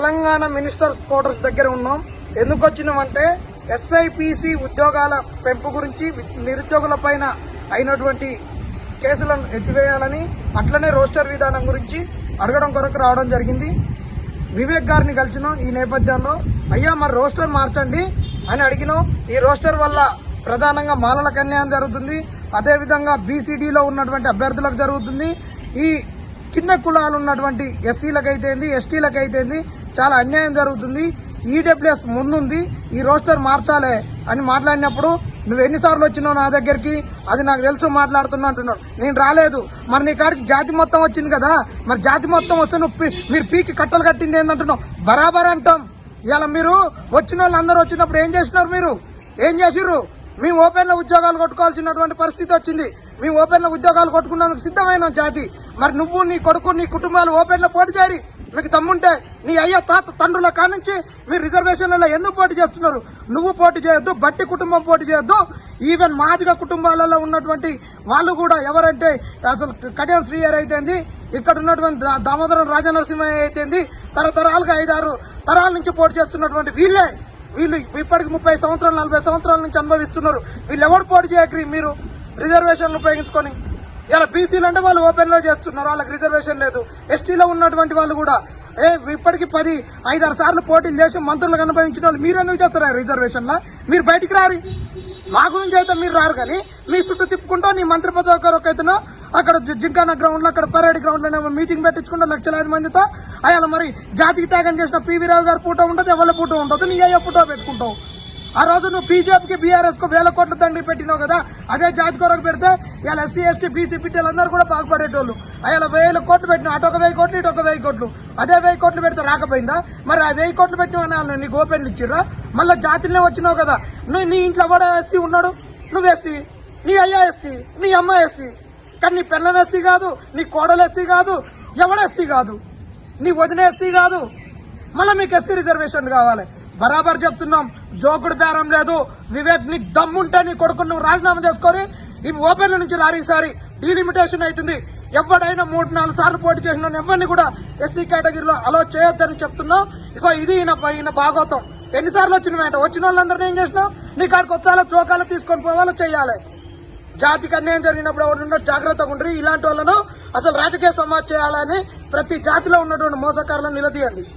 Telangana ministers quarters దగ్గర ఉన్నాం. ఎందుకు వచ్చినామంటే ఎస్ఐపిసి ఉద్యోగాల పెంపు గురించి, నిరుద్యోగుల పైన అయినటువంటి కేసులను ఎత్తివేయాలని, అట్లనే రోస్టర్ విధానం గురించి అడగడం కొరకు రావడం జరిగింది. వివేక్ గారిని కలిసినాం. ఈ నేపథ్యంలో అయ్యా మరి రోస్టర్ మార్చండి అని అడిగినాం. ఈ రోస్టర్ వల్ల ప్రధానంగా మాలలకు అన్యాయం జరుగుతుంది, అదేవిధంగా బీసీడీలో ఉన్నటువంటి అభ్యర్థులకు జరుగుతుంది, ఈ కింద కులాలు ఉన్నటువంటి ఎస్సీలకైతేంది, ఎస్టీలకైతేంది చాలా అన్యాయం జరుగుతుంది. ఈడబ్ల్యూఎస్ ముందుంది, ఈ రోస్టర్ మార్చాలే అని మాట్లాడినప్పుడు నువ్వు ఎన్నిసార్లు వచ్చినావు నా దగ్గరికి, అది నాకు తెలుసు మాట్లాడుతున్నా అంటున్నాడు. నేను రాలేదు. మరి నీ కాడికి జాతి మొత్తం వచ్చింది కదా, మరి జాతి మొత్తం వస్తే నువ్వు మీరు పీకి కట్టలు కట్టింది ఏంటంటున్నావు? బరాబర్ అంటాం. ఇలా మీరు వచ్చిన వాళ్ళు అందరూ వచ్చినప్పుడు ఏం చేసినారు? మీరు ఏం చేసిర్రు? మేము ఓపెన్ లో ఉద్యోగాలు కొట్టుకోవాల్సినటువంటి పరిస్థితి వచ్చింది. మేము ఓపెన్ లో ఉద్యోగాలు కొట్టుకున్నందుకు సిద్ధమైన జాతి. మరి నువ్వు, నీ కొడుకు, నీ కుటుంబాలు ఓపెన్ లో పోటీ చేయరు. మీకు దమ్ముంటే నీ అయ్య తాత తండ్రుల కానుంచి మీరు రిజర్వేషన్లలో ఎందుకు పోటీ చేస్తున్నారు? నువ్వు పోటీ చేయొద్దు, బట్టి కుటుంబం పోటీ చేయొద్దు. ఈవెన్ మాదిగ కుటుంబాలలో ఉన్నటువంటి వాళ్ళు కూడా, ఎవరంటే అసలు కడియం శ్రీయర్ అయితేంది, ఇక్కడ ఉన్నటువంటి దామోదరం రాజనరసింహయ్య అయితేంది, తరతరాలుగా 5-6 తరాల నుంచి పోటీ చేస్తున్నటువంటి వీళ్ళు ఇప్పటికి 30 సంవత్సరాలు 40 సంవత్సరాల నుంచి అనుభవిస్తున్నారు. వీళ్ళు ఎవరు పోటీ చేయకరి మీరు రిజర్వేషన్లు ఉపయోగించుకొని. ఇలా బీసీలు అంటే వాళ్ళు ఓపెన్ లో చేస్తున్నారు, వాళ్ళకి రిజర్వేషన్ లేదు. ఎస్టీలో ఉన్నటువంటి వాళ్ళు కూడా ఇప్పటికి 5-6 సార్లు పోటీలు చేసి మంత్రులకు అనుభవించిన వాళ్ళు మీరు ఎందుకు చేస్తారు రిజర్వేషన్ లా? మీరు బయటికి రారు. మా గురించి అయితే మీరు రారు, కానీ మీ చుట్టూ తిప్పుకుంటా నీ మంత్రి పదవి ఒకైతున్నా అక్కడ జింకానా గ్రౌండ్ లో, అక్కడ పరేడ్ గ్రౌండ్ లో మీటింగ్ పెట్టించుకుంటా లక్షలాది మందితో. అయ్యాల మరి జాతికి త్యాగం చేసిన పివి రావు గారు ఫోటో ఉండదు, ఎవరి ఫోటో ఉండదు, నీ అయ్యే ఫోటో పెట్టుకుంటావు. ఆ రోజు నువ్వు బీజేపీకి, బీఆర్ఎస్ కు 1000 కోట్ల దండి పెట్టినావు కదా, అదే జాతి కొరకు పెడితే ఇలా ఎస్సీ ఎస్టీ బీసీ బిడ్డలందరూ కూడా బాగుపడేటోళ్ళు. అలా 1000 కోట్లు పెట్టినా, అటు ఒక 1000 కోట్లు, ఇటు ఒక 1000 కోట్లు. అదే 1000 కోట్లు పెడితే రాకపోయిందా? మరి ఆ 1000 కోట్లు పెట్టిన నీకు ఓపెన్లు ఇచ్చిర్రా? మళ్ళీ జాతిలో వచ్చినావు కదా. నీ ఇంట్లో కూడా ఎస్సీ ఉన్నాడు, నువ్వు ఎస్సీ, నీ అయ్యా ఎస్సీ, నీ అమ్మ ఎస్సీ, కానీ నీ పిల్లం ఎస్సీ కాదు, నీ కోడలు ఎస్సీ కాదు, ఎవడ ఎస్సీ కాదు, నీ వదిన ఎస్సీ కాదు. మళ్ళీ మీకు ఎస్సీ రిజర్వేషన్ కావాలి. బరాబర్ చెప్తున్నాం, జోకుడు బేరం లేదు. వివేక్, నీకు దమ్ముంటే నీ కొడుకు నువ్వు రాజీనామా చేసుకొని ఈ ఓపెన్ల నుంచి రారీసారి డీలిమిటేషన్ అవుతుంది. ఎవడైనా 3-4 సార్లు పోటీ చేసిన ఎవరిని కూడా ఎస్సీ కేటగిరీలో అలో చేయొద్దని చెప్తున్నావు. ఇగో ఇది ఈయన భాగవతం. ఎన్నిసార్లు వచ్చిన వాళ్ళందరినీ ఏం చేసినావు? నీ కాడికి వచ్చాలో చోకాలో తీసుకొని పోవాలో చెయ్యాలి. జాతికి అన్యాయం జరిగినప్పుడు ఎవరు జాగ్రత్తగా ఉండరు. ఇలాంటి వాళ్ళను అసలు రాజకీయ సమాజ్ చేయాలని ప్రతి జాతిలో ఉన్నటువంటి మోసకారులను నిలదీయండి.